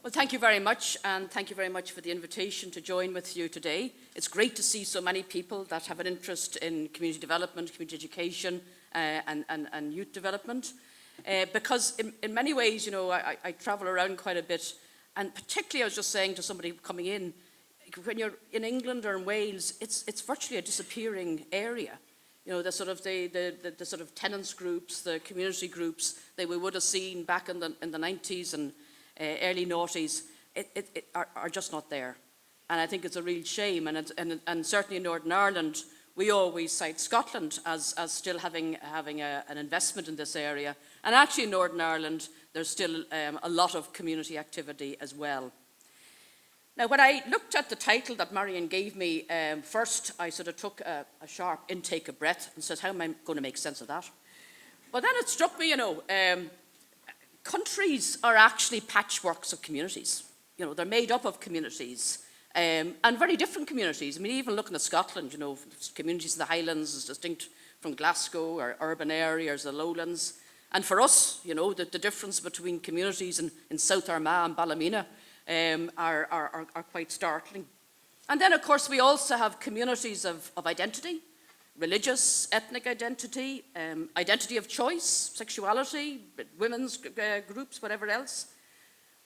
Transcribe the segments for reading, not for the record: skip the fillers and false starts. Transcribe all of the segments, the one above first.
Well, thank you very much, and thank you very much for the invitation to join with you today. It's great to see so many people that have an interest in community development, community education, and youth development. Because in many ways, you know, I travel around quite a bit, and particularly I was just saying to somebody coming in, when you're in England or in Wales, it's virtually a disappearing area. You know, the sort of tenants groups, the community groups that we would have seen back in the 90s and early noughties are just not there. And I think it's a real shame. And certainly in Northern Ireland, we always cite Scotland as still having an investment in this area. And actually in Northern Ireland, there's still a lot of community activity as well. Now, when I looked at the title that Marion gave me, first I sort of took a sharp intake of breath and said, how am I going to make sense of that? But then it struck me, you know, countries are actually patchworks of communities. You know, they're made up of communities, and very different communities. I mean, even looking at Scotland, you know, communities in the Highlands is distinct from Glasgow or urban areas, the lowlands. And for us, you know, the difference between communities in South Armagh and Ballymena are quite startling. And then, of course, we also have communities of identity, religious, ethnic identity, identity of choice, sexuality, women's groups, whatever else.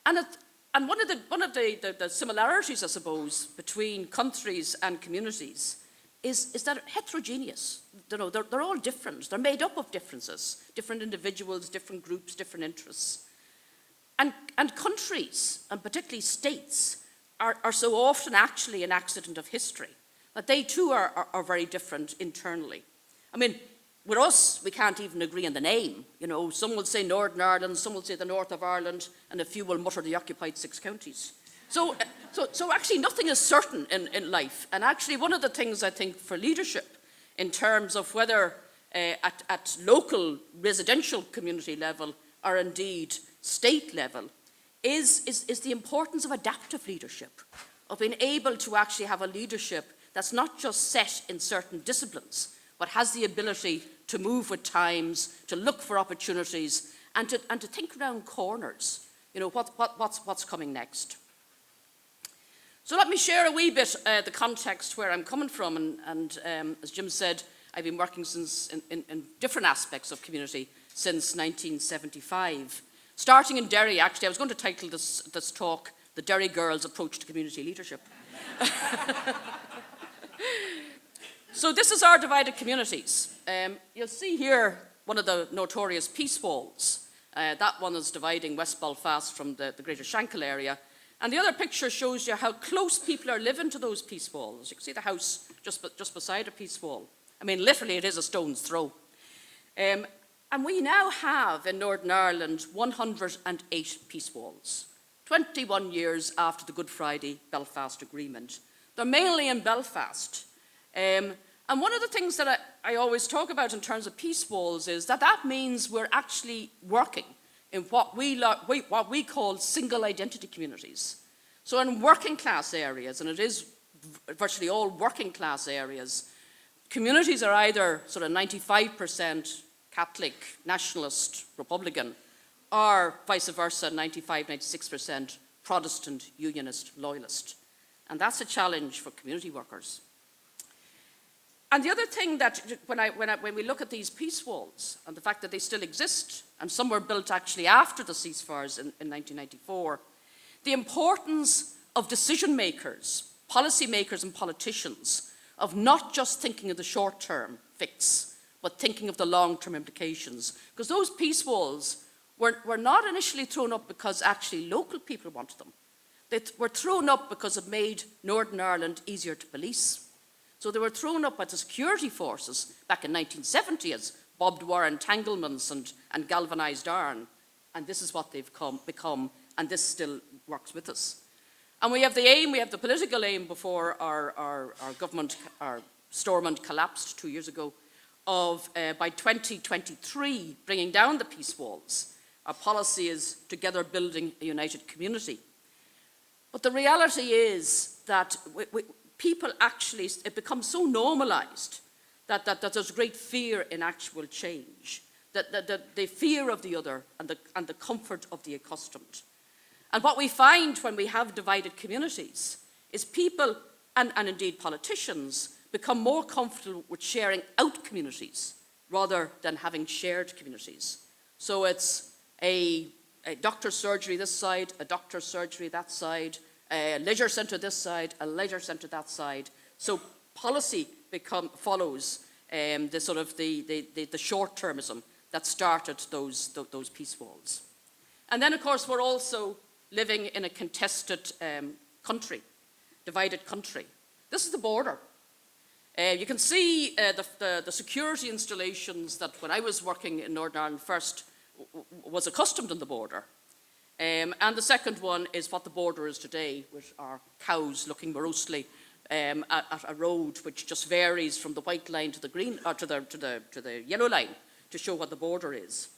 And one of the similarities, I suppose, between countries and communities is that heterogeneous. You know, they're all different. They're made up of differences, different individuals, different groups, different interests. And countries, and particularly states, are so often actually an accident of history, that they too are very different internally. I mean, with us, we can't even agree on the name. You know, some will say Northern Ireland, some will say the north of Ireland, and a few will mutter the occupied 6 counties. So actually nothing is certain in life. And actually one of the things I think for leadership, in terms of whether at local residential community level or indeed state level, is the importance of adaptive leadership, of being able to actually have a leadership that's not just set in certain disciplines, but has the ability to move with times, to look for opportunities, and to think around corners. You know, what's coming next. So let me share a wee bit the context where I'm coming from, and as Jim said, I've been working in different aspects of community since 1975. Starting in Derry, actually, I was going to title this talk, The Derry Girls' Approach to Community Leadership. So this is our divided communities. You'll see here one of the notorious peace walls. That one is dividing West Belfast from the Greater Shankill area. And the other picture shows you how close people are living to those peace walls. You can see the house just beside a peace wall. I mean, literally, it is a stone's throw. And we now have in Northern Ireland 108 peace walls, 21 years after the Good Friday Belfast Agreement. They're mainly in Belfast. And one of the things that I always talk about in terms of peace walls is that means we're actually working in what we call single identity communities. So in working class areas, and it is virtually all working class areas, communities are either sort of 95% Catholic, nationalist, Republican, or vice versa, 95, 96% Protestant, Unionist, Loyalist. And that's a challenge for community workers. And the other thing that, when we look at these peace walls and the fact that they still exist, and some were built actually after the ceasefires in 1994, the importance of decision makers, policy makers and politicians, of not just thinking of the short-term fix, but thinking of the long-term implications. Because those peace walls were not initially thrown up because actually local people wanted them. They were thrown up because it made Northern Ireland easier to police. So they were thrown up by the security forces back in 1970 as bobbed wire entanglements and galvanised iron. And this is what they've become, and this still works with us. And we have the aim, we have the political aim before our government, our Stormont collapsed 2 years ago, of by 2023 bringing down the peace walls. Our policy is together building a united community. But the reality is that people actually, it becomes so normalised that there's great fear in actual change, that the fear of the other and the comfort of the accustomed. And what we find when we have divided communities is people, and indeed politicians, become more comfortable with sharing out communities rather than having shared communities. So it's a doctor's surgery this side, a doctor's surgery that side, a leisure centre this side, a leisure centre that side. So policy follows the sort of the short-termism that started those peace walls. And then, of course, we're also living in a contested country, divided country. This is the border. You can see the security installations that when I was working in Northern Ireland first was accustomed on the border. And the second one is what the border is today, with our cows looking morosely at a road which just varies from the white line to the green, or to the yellow line, to show what the border is.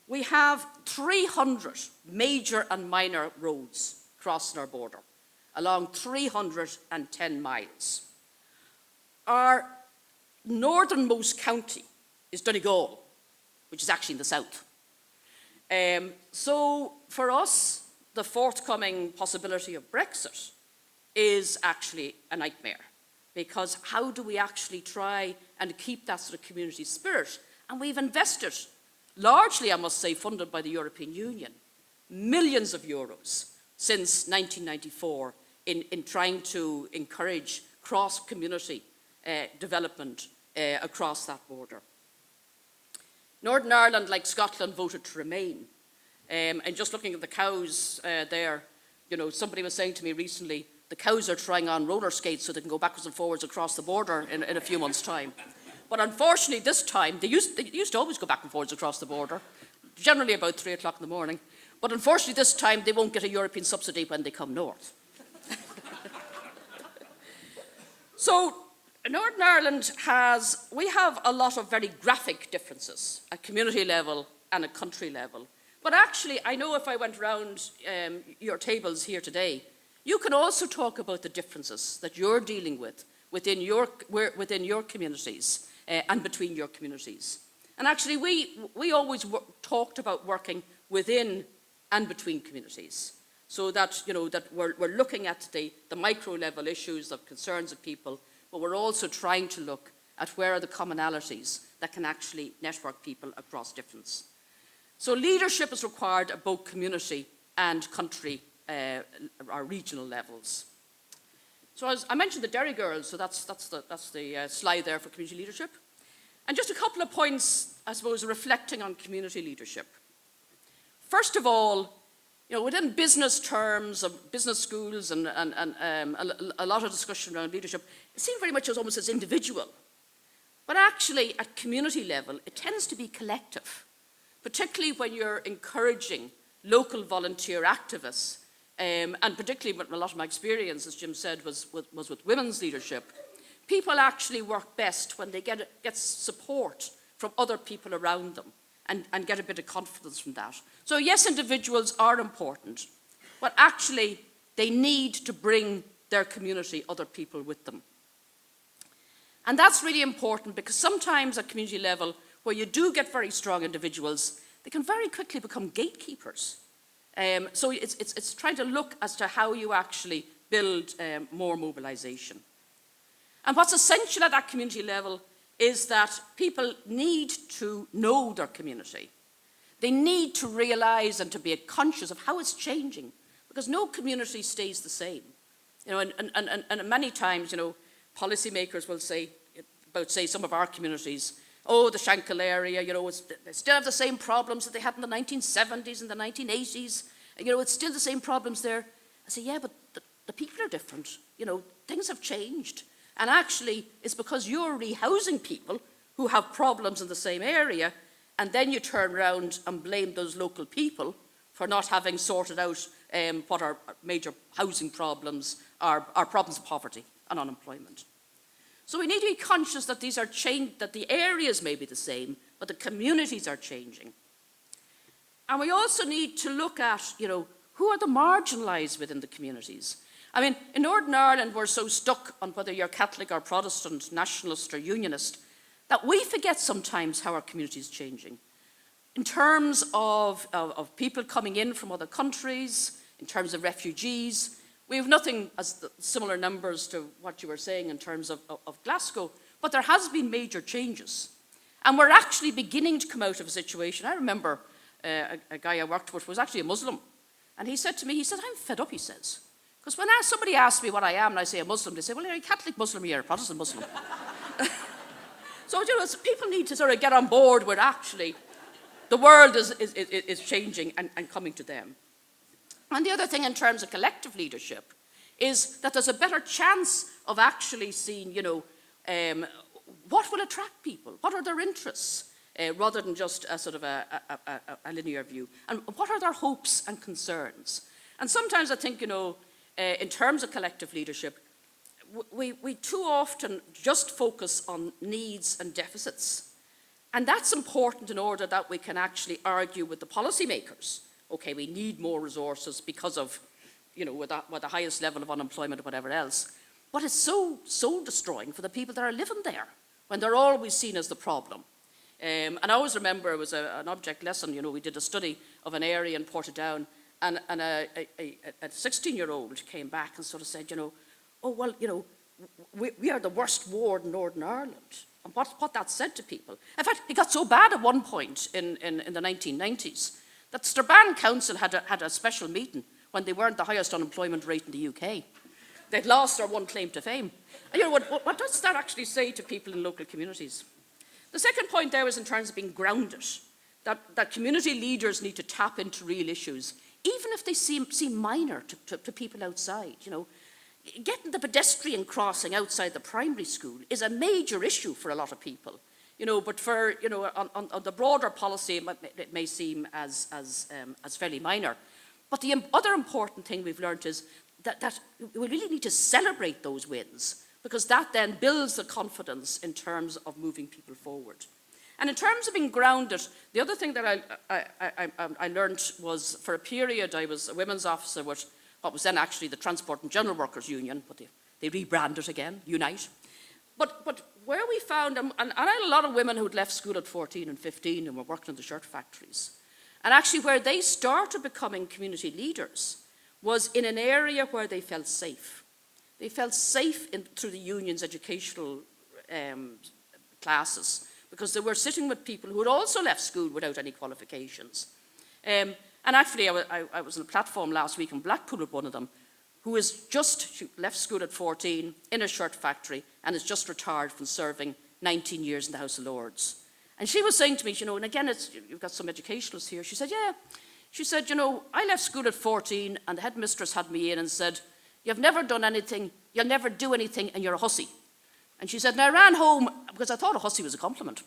We have 300 major and minor roads crossing our border, along 310 miles. Our northernmost county is Donegal, which is actually in the south. So for us, the forthcoming possibility of Brexit is actually a nightmare, because how do we actually try and keep that sort of community spirit? And we've invested, largely I must say, funded by the European Union, millions of euros since 1994 in trying to encourage cross-community development across that border. Northern Ireland, like Scotland, voted to remain. And just looking at the cows there, you know, somebody was saying to me recently, the cows are trying on roller skates so they can go backwards and forwards across the border in a few months' time. But unfortunately, this time, they used to always go back and forwards across the border, generally about 3 o'clock in the morning. But unfortunately, this time, they won't get a European subsidy when they come north. So, Northern Ireland we have a lot of very graphic differences at community level and at country level. But actually, I know if I went around your tables here today, you can also talk about the differences that you're dealing with within your communities and between your communities. And actually, we always talked about working within and between communities, so that, you know, that we're looking at the micro level issues of concerns of people, but we're also trying to look at where are the commonalities that can actually network people across difference. So leadership is required at both community and country or regional levels. So as I mentioned the Derry Girls, so that's the slide there for community leadership. And just a couple of points, I suppose, reflecting on community leadership. First of all, you know, within business terms of business schools and a lot of discussion around leadership, it seems very much almost as individual. But actually, at community level, it tends to be collective, particularly when you're encouraging local volunteer activists, and particularly a lot of my experience, as Jim said, was with women's leadership. People actually work best when they get support from other people around them and get a bit of confidence from that. So yes, individuals are important, but actually they need to bring their community, other people with them. And that's really important, because sometimes at community level, where you do get very strong individuals, they can very quickly become gatekeepers. So it's trying to look as to how you actually build more mobilization. And what's essential at that community level is that people need to know their community. They need to realize and to be conscious of how it's changing, because no community stays the same. You know, and many times, you know, policymakers will say about, say, some of our communities, oh, the Shankill area, you know, they still have the same problems that they had in the 1970s and the 1980s. And, you know, it's still the same problems there. I say, yeah, but the people are different. You know, things have changed. And actually, it's because you're rehousing people who have problems in the same area, and then you turn around and blame those local people for not having sorted out what are major housing problems, are problems of poverty and unemployment. So we need to be conscious that these are that the areas may be the same, but the communities are changing. And we also need to look at, you know, who are the marginalised within the communities. I mean, in Northern Ireland, we're so stuck on whether you're Catholic or Protestant, nationalist or unionist, that we forget sometimes how our community is changing. In terms of people coming in from other countries, In terms of refugees, we have nothing as similar numbers to what you were saying in terms of Glasgow, but there has been major changes. And we're actually beginning to come out of a situation. I remember a guy I worked with was actually a Muslim. And he said to me, he said, I'm fed up, he says. Because when somebody asks me what I am and I say a Muslim, they say, well, you're a Catholic Muslim or you're a Protestant Muslim. So, people need to sort of get on board with actually the world is changing and coming to them. And the other thing in terms of collective leadership is that there's a better chance of actually seeing, what will attract people? What are their interests? Rather than just a sort of a linear view. And what are their hopes and concerns? And sometimes I think, in terms of collective leadership, we too often just focus on needs and deficits. And that's important in order that we can actually argue with the policymakers. Okay, we need more resources because of, with the highest level of unemployment or whatever else. But it's so destroying for the people that are living there when they're always seen as the problem. And I always remember it was an object lesson, we did a study of an area in Portadown, and a 16-year-old came back and sort of said, we are the worst ward in Northern Ireland. And what that said to people. In fact, it got so bad at one point in the 1990s that Strabane Council had a special meeting when they weren't the highest unemployment rate in the UK. They'd lost their one claim to fame. And what does that actually say to people in local communities? The second point there was in terms of being grounded, that community leaders need to tap into real issues, even if they seem minor to people outside. Getting the pedestrian crossing outside the primary school is a major issue for a lot of people. But for on the broader policy, it may seem as fairly minor. But the other important thing we've learned is that we really need to celebrate those wins, because that then builds the confidence in terms of moving people forward. And in terms of being grounded, the other thing that I learned was, for a period, I was a women's officer with what was then actually the Transport and General Workers Union, but they rebranded it again, Unite. But where we found, and I had a lot of women who'd left school at 14 and 15 and were working in the shirt factories. And actually where they started becoming community leaders was in an area where they felt safe. They felt safe through the union's educational classes, because they were sitting with people who had also left school without any qualifications. And actually, I was on a platform last week in Blackpool with one of them, who she left school at 14 in a shirt factory and is just retired from serving 19 years in the House of Lords. And she was saying to me, and again, you've got some educationalists here. She said, yeah. She said, I left school at 14 and the headmistress had me in and said, you've never done anything, you'll never do anything, and you're a hussy. And she said, and I ran home because I thought a hussy was a compliment.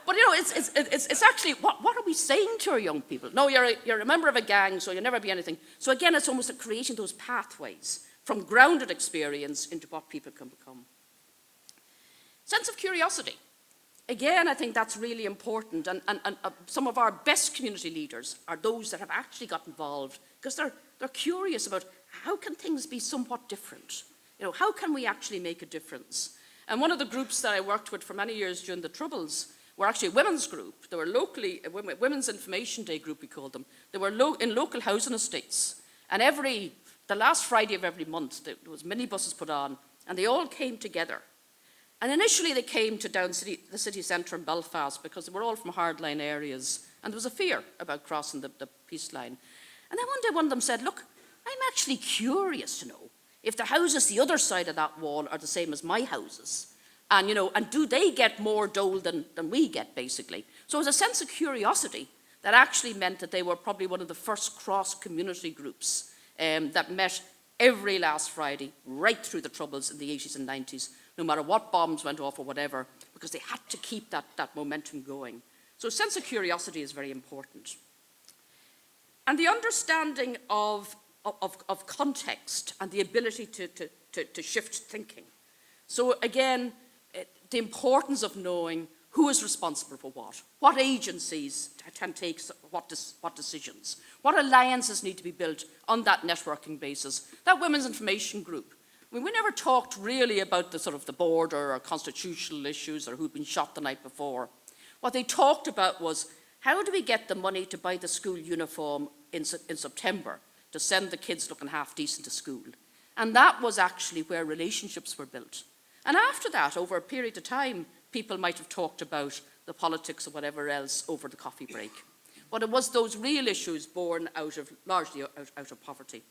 But it's actually, what are we saying to our young people? No, you're a member of a gang, so you'll never be anything. So again, it's almost like creating those pathways from grounded experience into what people can become. Sense of curiosity. Again, I think that's really important, and some of our best community leaders are those that have actually got involved because they're curious about how can things be somewhat different? How can we actually make a difference? And one of the groups that I worked with for many years during the Troubles were actually a women's group. They were locally, a Women's Information Day group, we called them. They were in local housing estates. And the last Friday of every month, there was minibuses put on, and they all came together. And initially they came to the city centre in Belfast because they were all from hardline areas, and there was a fear about crossing the peace line. And then one day one of them said, look, I'm actually curious to know if the houses the other side of that wall are the same as my houses. And, and do they get more dole than we get, basically? So it was a sense of curiosity that actually meant that they were probably one of the first cross-community groups that met every last Friday right through the Troubles in the 80s and 90s, no matter what bombs went off or whatever, because they had to keep that momentum going. So a sense of curiosity is very important. And the understanding of context and the ability to shift thinking. So again, the importance of knowing who is responsible for what agencies can take what decisions, what alliances need to be built on that networking basis. That Women's Information Group, we never talked really about the border or constitutional issues or who'd been shot the night before. What they talked about was how do we get the money to buy the school uniform in September to send the kids looking half decent to school? And that was actually where relationships were built. And after that, over a period of time, people might have talked about the politics or whatever else over the coffee break. But it was those real issues born largely out of poverty.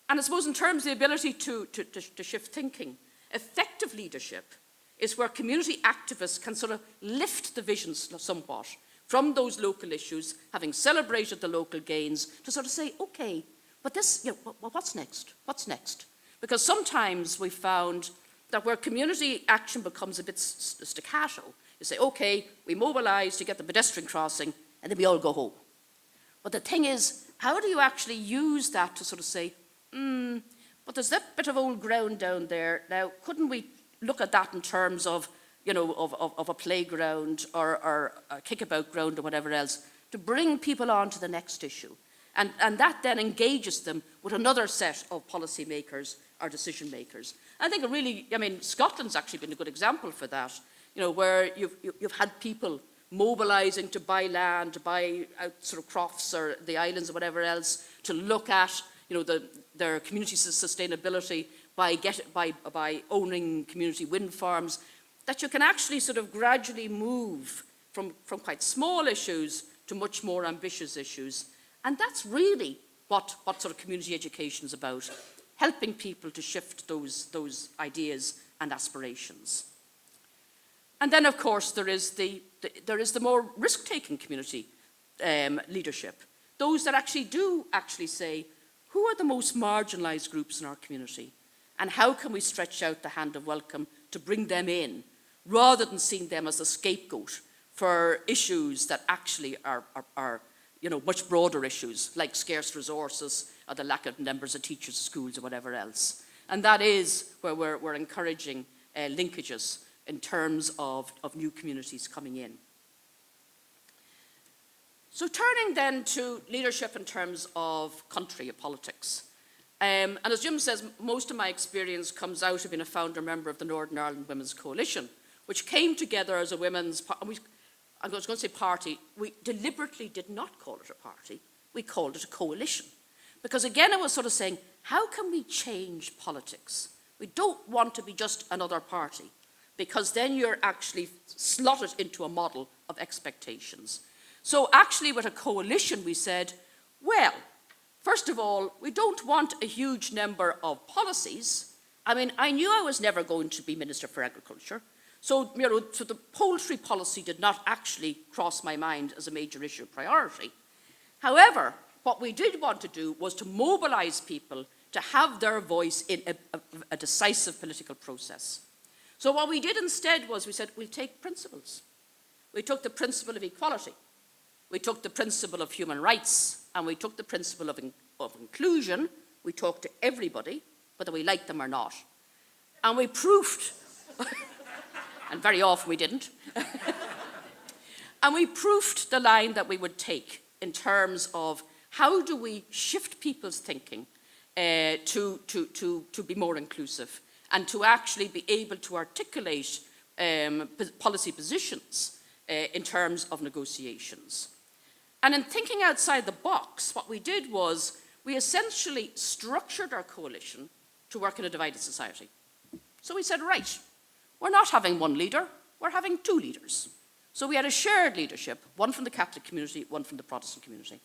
And I suppose in terms of the ability to shift thinking, effective leadership is where community activists can sort of lift the visions somewhat from those local issues, having celebrated the local gains, to sort of say, okay, but this, what's next? What's next? Because sometimes we found that where community action becomes a bit staccato, you say, okay, we mobilise to get the pedestrian crossing, and then we all go home. But the thing is, how do you actually use that to sort of say, but there's that bit of old ground down there. Now, couldn't we look at that in terms of, of a playground or a kickabout ground or whatever else, to bring people on to the next issue? And that then engages them with another set of policy makers or decision makers. I think Scotland's actually been a good example for that, where you've had people mobilising to buy land, to buy out sort of crofts or the islands or whatever else, to look at their community sustainability by owning community wind farms, that you can actually sort of gradually move from quite small issues to much more ambitious issues. And that's really what sort of community education is about, helping people to shift those ideas and aspirations. And then, of course, there is the more risk-taking community leadership, those that actually say, who are the most marginalised groups in our community? And how can we stretch out the hand of welcome to bring them in, rather than seeing them as a scapegoat for issues that actually are much broader issues, like scarce resources or the lack of numbers of teachers, schools, or whatever else. And that is where we're encouraging linkages in terms of new communities coming in. So turning then to leadership in terms of country, of politics. And as Jim says, most of my experience comes out of being a founder member of the Northern Ireland Women's Coalition, which came together as a women's, I was going to say party, we deliberately did not call it a party, we called it a coalition. Because again, I was sort of saying, how can we change politics? We don't want to be just another party, because then you're actually slotted into a model of expectations. So actually with a coalition we said, well, first of all, we don't want a huge number of policies. I knew I was never going to be Minister for Agriculture. So, so the poultry policy did not actually cross my mind as a major issue of priority. However, what we did want to do was to mobilise people to have their voice in a decisive political process. So what we did instead was we said, we'll take principles. We took the principle of equality. We took the principle of human rights, and we took the principle of inclusion. We talked to everybody, whether we liked them or not. And we proofed, and very often we didn't, and we proofed the line that we would take in terms of how do we shift people's thinking to be more inclusive and to actually be able to articulate policy positions in terms of negotiations. And in thinking outside the box, what we did was we essentially structured our coalition to work in a divided society. So we said, right, we're not having one leader, we're having two leaders. So we had a shared leadership, one from the Catholic community, one from the Protestant community.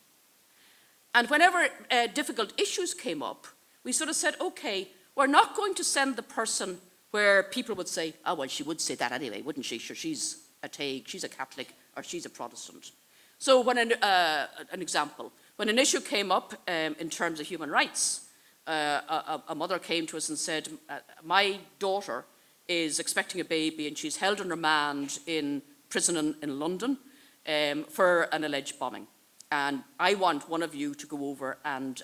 And whenever difficult issues came up, we sort of said, okay, we're not going to send the person where people would say, oh, well, she would say that anyway, wouldn't she? Sure, she's a Taig, she's a Catholic, or she's a Protestant. So when an example, when an issue came up in terms of human rights, a mother came to us and said, my daughter is expecting a baby and she's held on remand in prison in London for an alleged bombing. And I want one of you to go over and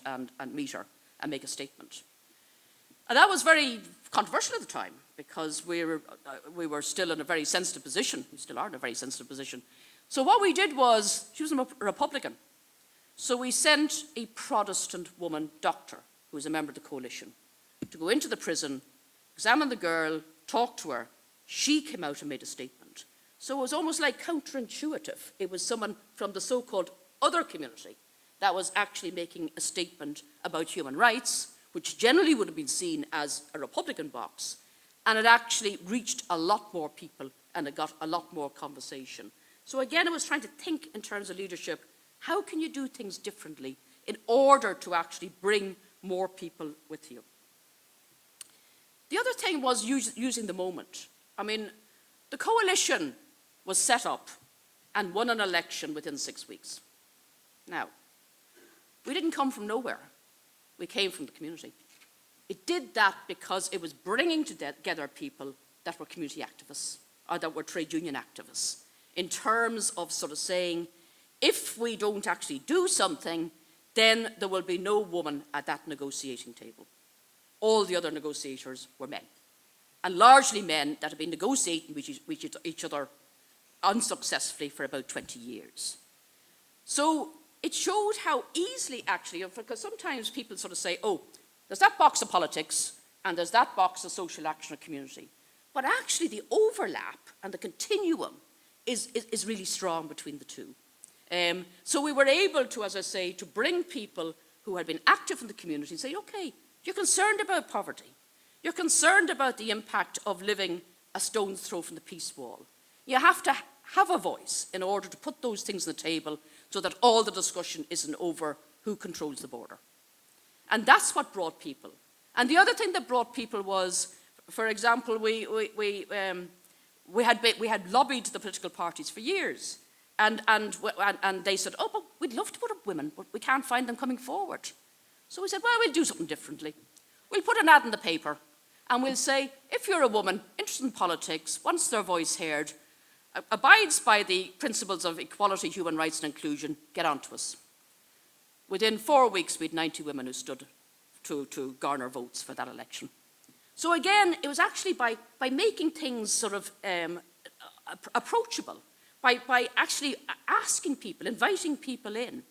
meet her and make a statement. And that was very controversial at the time, because we were still in a very sensitive position. We still are in a very sensitive position. So what we did was, she was a Republican. So we sent a Protestant woman doctor, who was a member of the coalition, to go into the prison, examine the girl, talk to her. She came out and made a statement. So it was almost like counterintuitive. It was someone from the so-called other community that was actually making a statement about human rights, which generally would have been seen as a Republican box, and it actually reached a lot more people and it got a lot more conversation. So again, it was trying to think in terms of leadership, how can you do things differently in order to actually bring more people with you? The other thing was using the moment. I mean, the coalition was set up and won an election within 6 weeks. Now, we didn't come from nowhere. We came from the community. It did that because it was bringing together people that were community activists or that were trade union activists in terms of sort of saying, if we don't actually do something, then there will be no woman at that negotiating table. All the other negotiators were men, and largely men that had been negotiating with each other unsuccessfully for about 20 years. So it showed how easily actually, because sometimes people sort of say, oh, there's that box of politics and there's that box of social action or community. But actually the overlap and the continuum is really strong between the two. So we were able to, as I say, to bring people who had been active in the community and say, okay, you're concerned about poverty. You're concerned about the impact of living a stone's throw from the peace wall. You have to have a voice in order to put those things on the table so that all the discussion isn't over who controls the border. And that's what brought people. And the other thing that brought people was, for example, we had lobbied the political parties for years. And they said, oh, but we'd love to put up women, but we can't find them coming forward. So we said, well, we'll do something differently. We'll put an ad in the paper, and we'll say, if you're a woman interested in politics, wants their voice heard, abides by the principles of equality, human rights, and inclusion, get on to us. Within 4 weeks, we had 90 women who stood to garner votes for that election. So again, it was actually by making things sort of approachable, by actually asking people, inviting people in,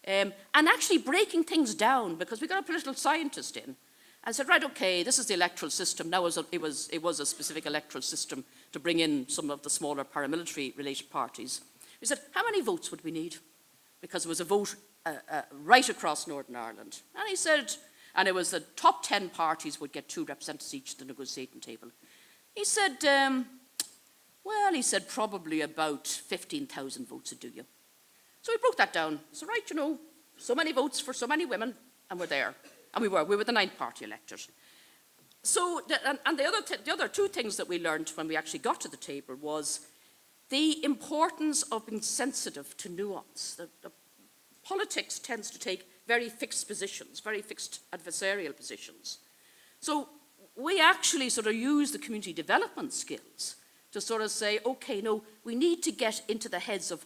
and actually breaking things down, because we got a political scientist in and said, right, okay, this is the electoral system. Now it was a specific electoral system to bring in some of the smaller paramilitary-related parties. We said, how many votes would we need? Because it was a vote right across Northern Ireland. And he said, and it was the top 10 parties would get 2 representatives each at the negotiating table. He said, well, he said, probably about 15,000 votes would do you. So we broke that down. So, right, you know, so many votes for so many women, and we're there. And we were the 9th party elected. So, the other two things that we learned when we actually got to the table was the importance of being sensitive to nuance. The politics tends to take very fixed positions, very fixed adversarial positions. So we actually sort of use the community development skills to sort of say, okay, no, we need to get into the heads of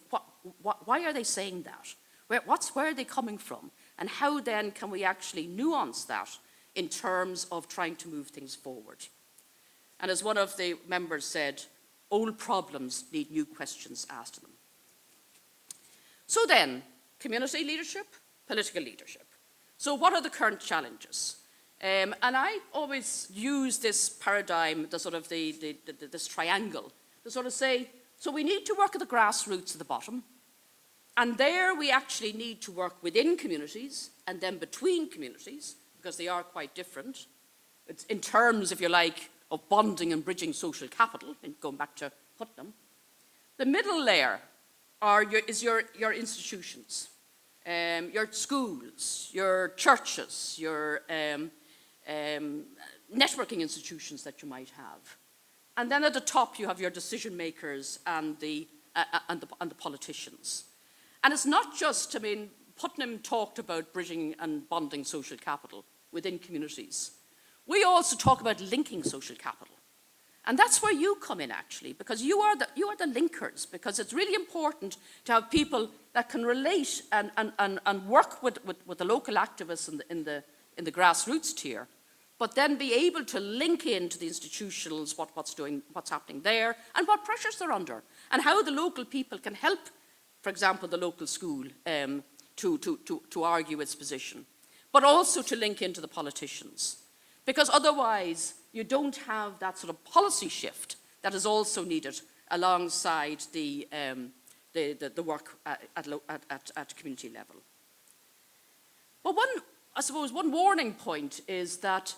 why are they saying that? Where are they coming from? And how then can we actually nuance that in terms of trying to move things forward? And as one of the members said, old problems need new questions asked them. So then, community leadership, political leadership. So what are the current challenges? And I always use this paradigm, the sort of this triangle, to sort of say, so we need to work at the grassroots at the bottom, and there we actually need to work within communities and then between communities, because they are quite different. It's in terms, if you like, of bonding and bridging social capital, and going back to Putnam. The middle layer is your institutions, your schools, your churches, your networking institutions that you might have. And then at the top you have your decision makers and the politicians. And it's not just, I mean, Putnam talked about bridging and bonding social capital within communities. We also talk about linking social capital. And that's where you come in, actually, because you are the linkers, because it's really important to have people that can relate and work with the local activists in the grassroots tier, but then be able to link into the institutionals, what's happening there, and what pressures they're under, and how the local people can help, for example, the local school to argue its position, but also to link into the politicians. Because otherwise, you don't have that sort of policy shift that is also needed alongside the work at community level. But I suppose one warning point is that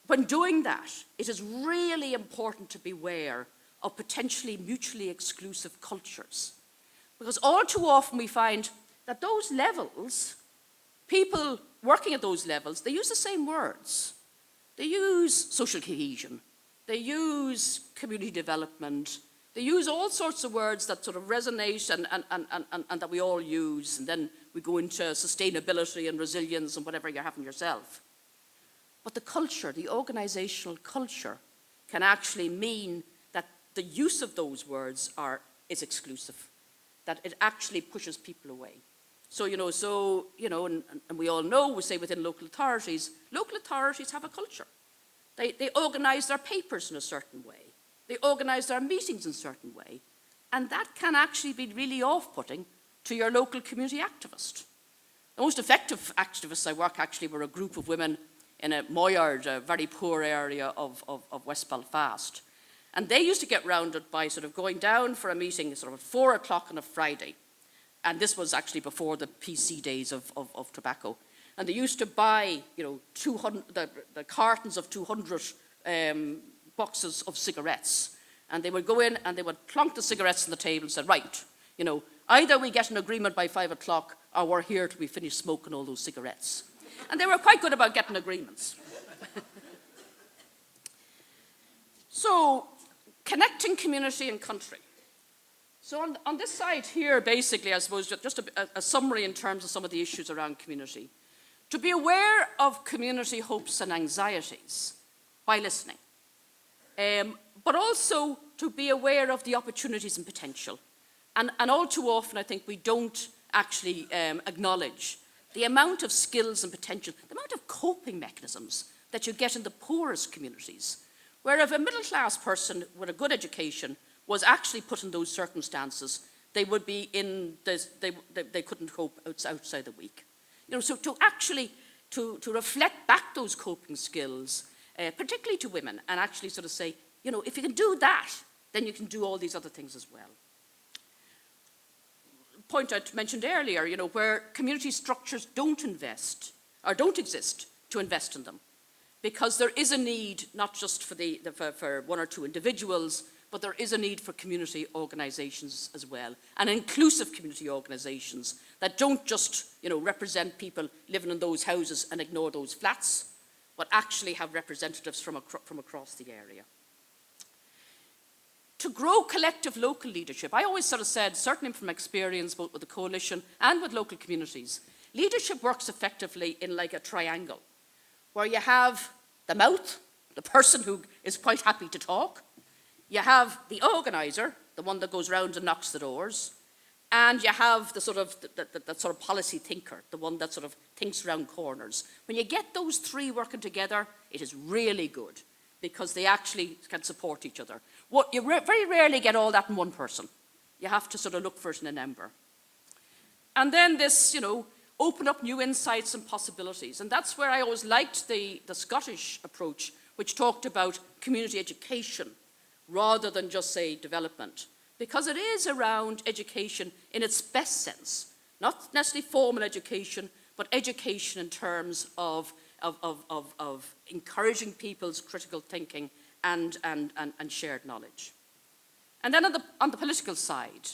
when doing that, it is really important to beware of potentially mutually exclusive cultures. Because all too often we find that those levels, people working at those levels, they use the same words. They use social cohesion, they use community development, they use all sorts of words that sort of resonate and that we all use, and then we go into sustainability and resilience and whatever you're having yourself. But the culture, the organizational culture, can actually mean that the use of those words is exclusive, that it actually pushes people away. So, and we all know, we say within local authorities have a culture. They organize their papers in a certain way. They organize their meetings in a certain way. And that can actually be really off-putting to your local community activist. The most effective activists I work actually were a group of women in a Moyard, a very poor area of West Belfast. And they used to get rounded by sort of going down for a meeting sort of at 4 o'clock on a Friday. And this was actually before the PC days of tobacco. And they used to buy, 200, the cartons of 200 boxes of cigarettes. And they would go in and they would plonk the cigarettes on the table and say, right, either we get an agreement by 5 o'clock or we're here till we finish smoking all those cigarettes. And they were quite good about getting agreements. So, connecting community and country. So on this side here, basically, I suppose, just a summary in terms of some of the issues around community. To be aware of community hopes and anxieties by listening. But also to be aware of the opportunities and potential. And all too often, I think we don't actually acknowledge the amount of skills and potential, the amount of coping mechanisms that you get in the poorest communities. Where if a middle-class person with a good education was actually put in those circumstances, they would be in this, they couldn't cope outside the week. So to actually, to reflect back those coping skills, particularly to women, and actually sort of say, if you can do that, then you can do all these other things as well. Point I mentioned earlier, where community structures don't invest, or don't exist to invest in them. Because there is a need, not just for one or two individuals, but there is a need for community organisations as well, and inclusive community organisations that don't just, represent people living in those houses and ignore those flats, but actually have representatives from across the area. To grow collective local leadership, I always sort of said, certainly from experience both with the coalition and with local communities, leadership works effectively in like a triangle, where you have the mouth, the person who is quite happy to talk, you have the organiser, the one that goes round and knocks the doors, and you have the sort of policy thinker, the one that sort of thinks around corners. When you get those three working together, it is really good, because they actually can support each other. You very rarely get all that in one person. You have to sort of look for it in a number. And then this, open up new insights and possibilities. And that's where I always liked the Scottish approach, which talked about community education rather than just, say, development. Because it is around education in its best sense. Not necessarily formal education, but education in terms of encouraging people's critical thinking and shared knowledge. And then on the political side,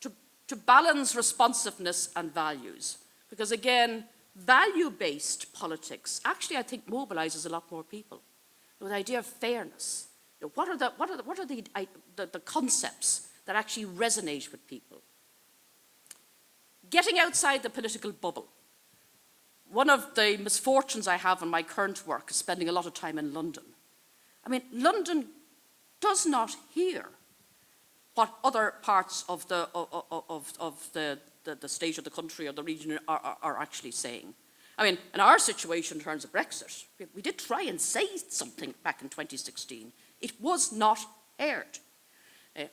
to balance responsiveness and values. Because again, value-based politics actually, I think, mobilizes a lot more people. With the idea of fairness. What are the concepts that actually resonate with people? Getting outside the political bubble. One of the misfortunes I have in my current work is spending a lot of time in London. I mean, London does not hear what other parts of the state of the country or the region are actually saying. I mean, in our situation in terms of Brexit, we did try and say something back in 2016. It was not heard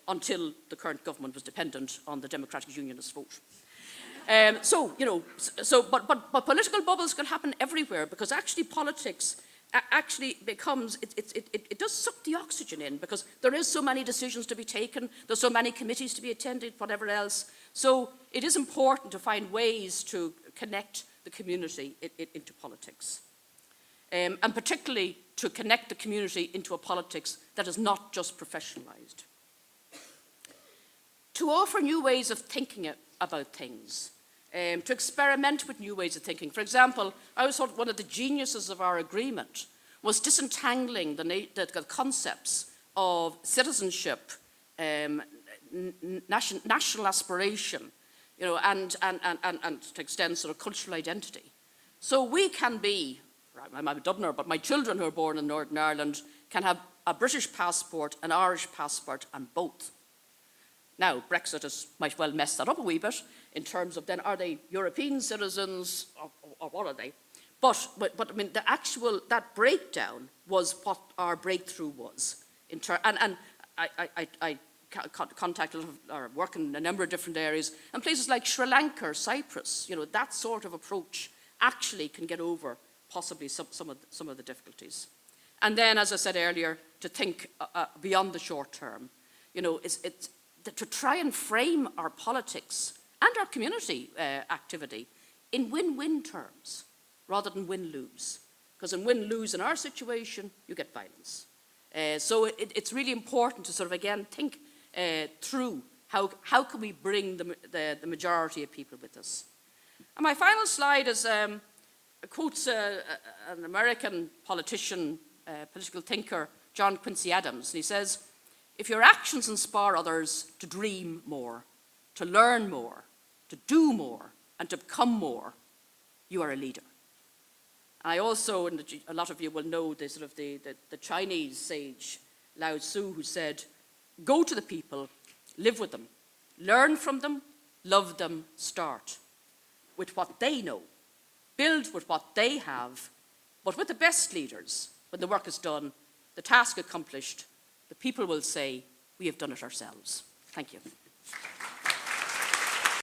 until the current government was dependent on the Democratic Unionist vote. But political bubbles can happen everywhere, because actually politics actually becomes, it does suck the oxygen in, because there is so many decisions to be taken, there's so many committees to be attended, whatever else. So it is important to find ways to connect the community into politics. And particularly to connect the community into a politics that is not just professionalised. To offer new ways of thinking about things. To experiment with new ways of thinking. For example, I always thought one of the geniuses of our agreement was disentangling the concepts of citizenship, national aspiration, and to extend sort of cultural identity. So we can be, I'm a Dubliner, but my children who are born in Northern Ireland can have a British passport, an Irish passport, and both. Now, Brexit might well mess that up a wee bit in terms of then, are they European citizens or what are they? But I mean, that breakdown was what our breakthrough was. And I contacted or work in a number of different areas, and places like Sri Lanka or Cyprus, that sort of approach actually can get over possibly some of the difficulties. And then, as I said earlier, to think beyond the short term. To try and frame our politics and our community activity in win-win terms rather than win-lose. Because in win-lose in our situation, you get violence. So it's really important to sort of, again, think through how can we bring the majority of people with us. And my final slide is quotes an American politician, political thinker, John Quincy Adams. And he says, "If your actions inspire others to dream more, to learn more, to do more, and to become more, you are a leader." And I also, and a lot of you will know the Chinese sage Lao Tzu, who said, "Go to the people, live with them, learn from them, love them, start with what they know, build with what they have, but with the best leaders, when the work is done, the task accomplished, the people will say, we have done it ourselves." Thank you.